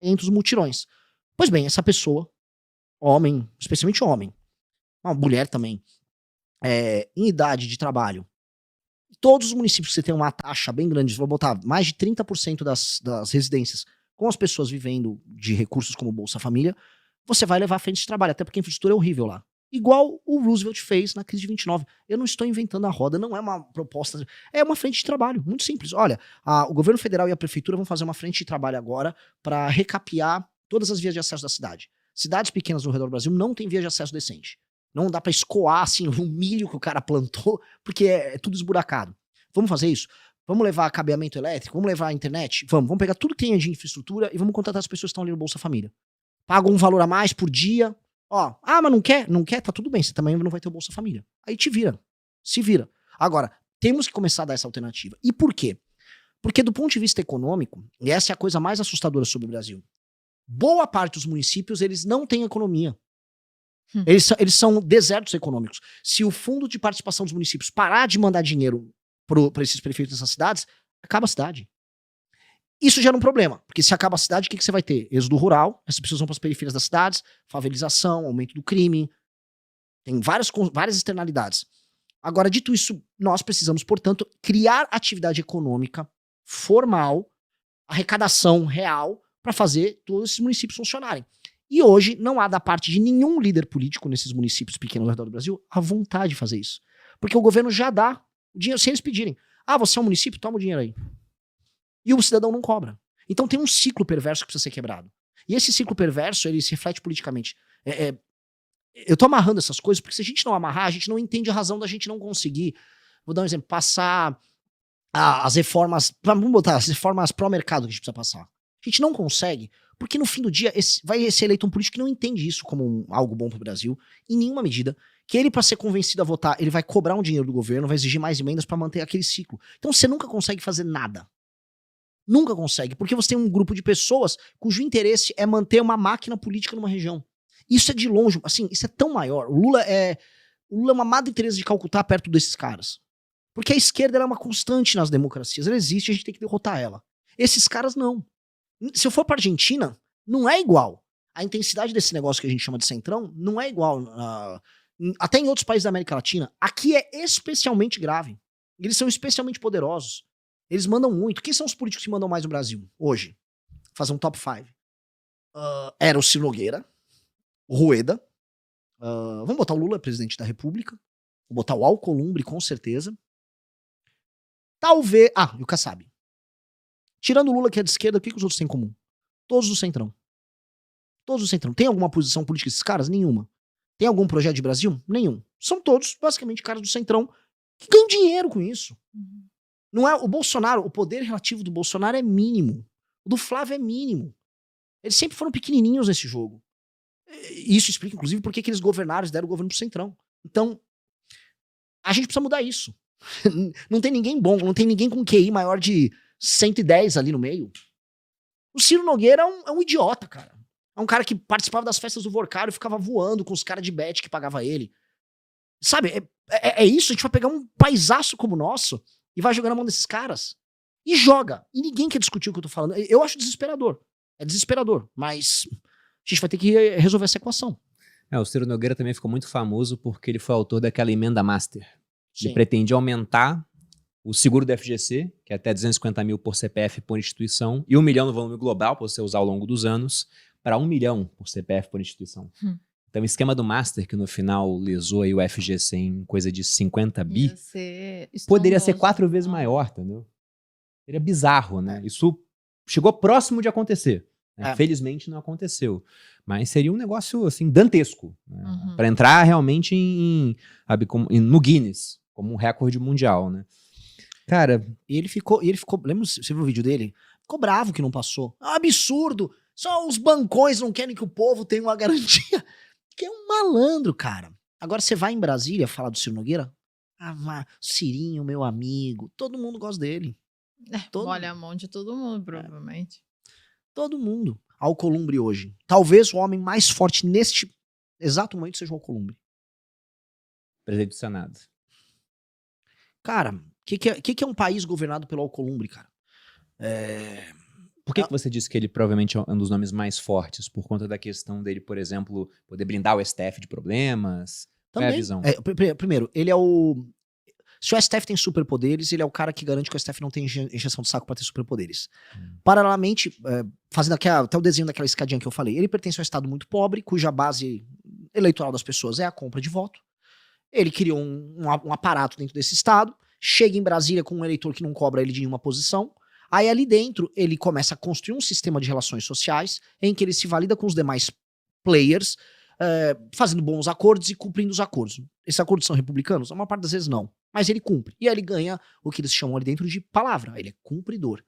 entre os mutirões. Pois bem, essa pessoa, homem, especialmente homem, uma mulher também, em idade de trabalho, todos os municípios que você tem uma taxa bem grande, vou botar mais de 30% das residências com as pessoas vivendo de recursos como Bolsa Família, você vai levar à frente de trabalho, até porque a infraestrutura é horrível lá. Igual o Roosevelt fez na crise de 29. Eu não estou inventando a roda, não é uma proposta, é uma frente de trabalho, muito simples. Olha, o governo federal e a prefeitura vão fazer uma frente de trabalho agora para recapear todas as vias de acesso da cidade. Cidades pequenas ao redor do Brasil não têm via de acesso decente. Não dá para escoar assim o milho que o cara plantou, porque é tudo esburacado. Vamos fazer isso? Vamos levar cabeamento elétrico? Vamos levar a internet? Vamos pegar tudo que tem de infraestrutura e vamos contratar as pessoas que estão ali no Bolsa Família. Pagam um valor a mais por dia. Ó, mas não quer? Não quer? Tá tudo bem, você também não vai ter o Bolsa Família. Aí te vira. Se vira. Agora, temos que começar a dar essa alternativa. E por quê? Porque do ponto de vista econômico, e essa é a coisa mais assustadora sobre o Brasil, boa parte dos municípios, eles não têm economia. Eles são desertos econômicos. Se o fundo de participação dos municípios parar de mandar dinheiro para esses prefeitos dessas cidades, acaba a cidade. Isso gera um problema, porque se acaba a cidade, o que você vai ter? Êxodo rural, essas pessoas vão para as periferias das cidades, favelização, aumento do crime, tem várias externalidades. Agora, dito isso, nós precisamos, portanto, criar atividade econômica formal, arrecadação real, para fazer todos esses municípios funcionarem. E hoje não há da parte de nenhum líder político nesses municípios pequenos ao redor do Brasil a vontade de fazer isso. Porque o governo já dá o dinheiro sem eles pedirem. Ah, você é um município? Toma o dinheiro aí. E o cidadão não cobra. Então tem um ciclo perverso que precisa ser quebrado. E esse ciclo perverso, ele se reflete politicamente. Eu tô amarrando essas coisas, porque se a gente não amarrar, a gente não entende a razão da gente não conseguir, vou dar um exemplo, passar as reformas, vamos botar as reformas pró-mercado que a gente precisa passar. A gente não consegue, porque no fim do dia vai ser eleito um político que não entende isso como algo bom pro Brasil, em nenhuma medida, que ele, para ser convencido a votar, ele vai cobrar um dinheiro do governo, vai exigir mais emendas para manter aquele ciclo. Então você nunca consegue fazer nada. Nunca consegue, porque você tem um grupo de pessoas cujo interesse é manter uma máquina política numa região. Isso é de longe, assim, isso é tão maior. O Lula é uma Madre Teresa de Calcutá perto desses caras. Porque a esquerda é uma constante nas democracias, ela existe, a gente tem que derrotar ela. Esses caras não. Se eu for pra Argentina, não é igual. A intensidade desse negócio que a gente chama de centrão não é igual. Até em outros países da América Latina. Aqui é especialmente grave. Eles são especialmente poderosos. Eles mandam muito. Quem são os políticos que mandam mais no Brasil hoje? Fazer um top 5. Era o Ciro Nogueira, o Rueda. Vamos botar o Lula, presidente da República. Vou botar o Alcolumbre, com certeza. Talvez... e o Kassab. Tirando o Lula, que é de esquerda, o que os outros têm em comum? Todos do centrão. Todos do centrão. Tem alguma posição política desses caras? Nenhuma. Tem algum projeto de Brasil? Nenhum. São todos, basicamente, caras do centrão que ganham dinheiro com isso. Não é o Bolsonaro, o poder relativo do Bolsonaro é mínimo. O do Flávio é mínimo. Eles sempre foram pequenininhos nesse jogo. Isso explica, inclusive, por que eles governaram, eles deram o governo pro centrão. Então, a gente precisa mudar isso. Não tem ninguém bom, não tem ninguém com QI maior de 110 ali no meio. O Ciro Nogueira é um idiota, cara. É um cara que participava das festas do Vorcário e ficava voando com os caras de bet que pagava ele. Sabe, é isso, a gente vai pegar um paisaço como o nosso e vai jogar na mão desses caras. E joga. E ninguém quer discutir o que eu tô falando. Eu acho desesperador. É desesperador, mas a gente vai ter que resolver essa equação. O Ciro Nogueira também ficou muito famoso porque ele foi autor daquela emenda master. Sim. Ele pretendia aumentar o seguro do FGC, que é até 250 mil por CPF por instituição, e 1 milhão no volume global, para você usar ao longo dos anos, para 1 milhão por CPF por instituição. Então o esquema do master, que no final lesou aí o FGC em coisa de 50 bi, poderia ser 4 vezes maior, entendeu? Seria bizarro, né? Isso chegou próximo de acontecer. Né? Felizmente não aconteceu. Mas seria um negócio, assim, dantesco. Né? Para entrar realmente no Guinness, como um recorde mundial, né? Cara... E ele ficou, lembra, você viu o vídeo dele? Ficou bravo que não passou. É um absurdo. Só os bancões não querem que o povo tenha uma garantia. Que é um malandro, cara. Agora você vai em Brasília falar do Ciro Nogueira? Cirinho, meu amigo. Todo mundo gosta dele. Molha a mão de todo mundo, provavelmente. Todo mundo. Alcolumbre hoje. Talvez o homem mais forte neste exato momento seja o Alcolumbre. Presidente do Senado. Cara, o que é um país governado pelo Alcolumbre, cara? Por que você disse que ele provavelmente é um dos nomes mais fortes? Por conta da questão dele, por exemplo, poder blindar o STF de problemas? Qual é a visão? Primeiro, ele é o... Se o STF tem superpoderes, ele é o cara que garante que o STF não tem injeção de saco para ter superpoderes. Paralelamente, fazendo até o desenho daquela escadinha que eu falei, ele pertence a um estado muito pobre, cuja base eleitoral das pessoas é a compra de voto. Ele criou um aparato dentro desse estado, chega em Brasília com um eleitor que não cobra ele de nenhuma posição. Aí ali dentro ele começa a construir um sistema de relações sociais em que ele se valida com os demais players, fazendo bons acordos e cumprindo os acordos. Esses acordos são republicanos? A maior parte das vezes não. Mas ele cumpre. E aí ele ganha o que eles chamam ali dentro de palavra. Ele é cumpridor.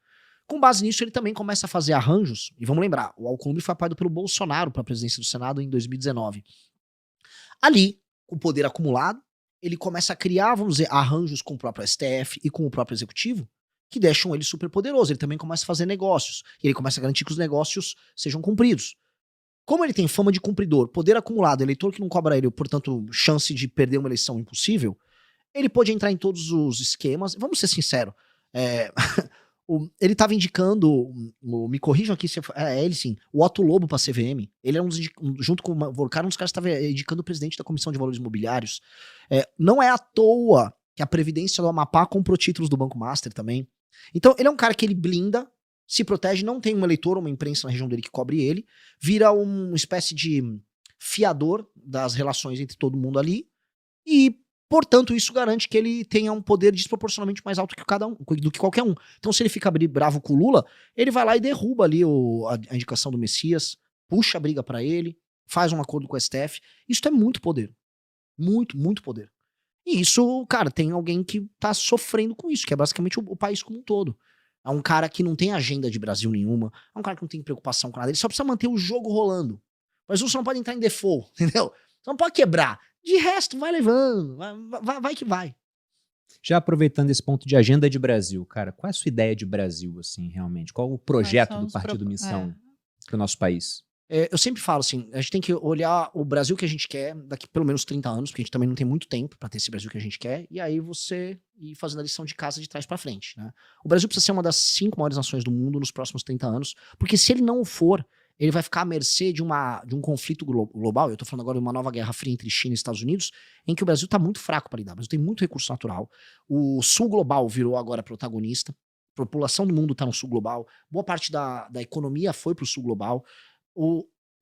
Com base nisso, ele também começa a fazer arranjos. E vamos lembrar, o Alcolumbre foi apoiado pelo Bolsonaro para a presidência do Senado em 2019. Ali, com o poder acumulado, ele começa a criar, vamos dizer, arranjos com o próprio STF e com o próprio Executivo, que deixam ele super poderoso. Ele também começa a fazer negócios. E ele começa a garantir que os negócios sejam cumpridos. Como ele tem fama de cumpridor, poder acumulado, eleitor que não cobra ele, portanto, chance de perder uma eleição impossível, ele pode entrar em todos os esquemas. Vamos ser sinceros. Ele estava indicando, me corrijam aqui, ele sim, o Otto Lobo para a CVM. Ele era junto com o Volcar, um dos caras que estava indicando o presidente da Comissão de Valores Imobiliários. Não é à toa que a Previdência do Amapá comprou títulos do Banco Master também. Então, ele é um cara que ele blinda, se protege, não tem um eleitor, uma imprensa na região dele que cobre ele, vira uma espécie de fiador das relações entre todo mundo ali, e, portanto, isso garante que ele tenha um poder desproporcionalmente mais alto do que qualquer um. Então, se ele fica bravo com o Lula, ele vai lá e derruba ali a indicação do Messias, puxa a briga pra ele, faz um acordo com o STF. Isso é muito poder. Muito, muito poder. E isso, cara, tem alguém que tá sofrendo com isso, que é basicamente o país como um todo. É um cara que não tem agenda de Brasil nenhuma, é um cara que não tem preocupação com nada, ele só precisa manter o jogo rolando. Mas você não pode entrar em default, entendeu? Você não pode quebrar. De resto, vai levando, vai que vai. Já aproveitando esse ponto de agenda de Brasil, cara, qual é a sua ideia de Brasil, assim, realmente? Qual o projeto do Partido Missão para o nosso país? Eu sempre falo assim, a gente tem que olhar o Brasil que a gente quer daqui pelo menos 30 anos, porque a gente também não tem muito tempo para ter esse Brasil que a gente quer, e aí você ir fazendo a lição de casa de trás para frente, né? O Brasil precisa ser uma das 5 maiores nações do mundo nos próximos 30 anos, porque se ele não o for, ele vai ficar à mercê de um conflito global. Eu tô falando agora de uma nova guerra fria entre China e Estados Unidos, em que o Brasil tá muito fraco para lidar. O Brasil tem muito recurso natural. O sul global virou agora protagonista. A população do mundo tá no sul global. Boa parte da economia foi pro sul global.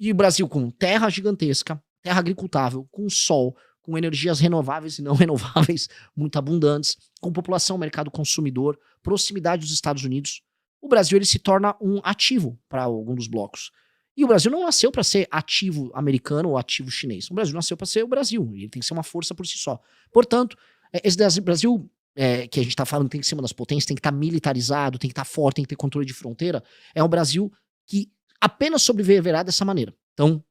E o Brasil com terra gigantesca, terra agricultável, com sol, com energias renováveis e não renováveis muito abundantes, com população, mercado consumidor, proximidade dos Estados Unidos. O Brasil ele se torna um ativo para algum dos blocos. E o Brasil não nasceu para ser ativo americano ou ativo chinês. O Brasil nasceu para ser o Brasil. E ele tem que ser uma força por si só. Portanto, esse Brasil que a gente está falando tem que ser uma das potências, tem que estar militarizado, tem que estar forte, tem que ter controle de fronteira. É um Brasil que apenas sobreviverá dessa maneira. Então,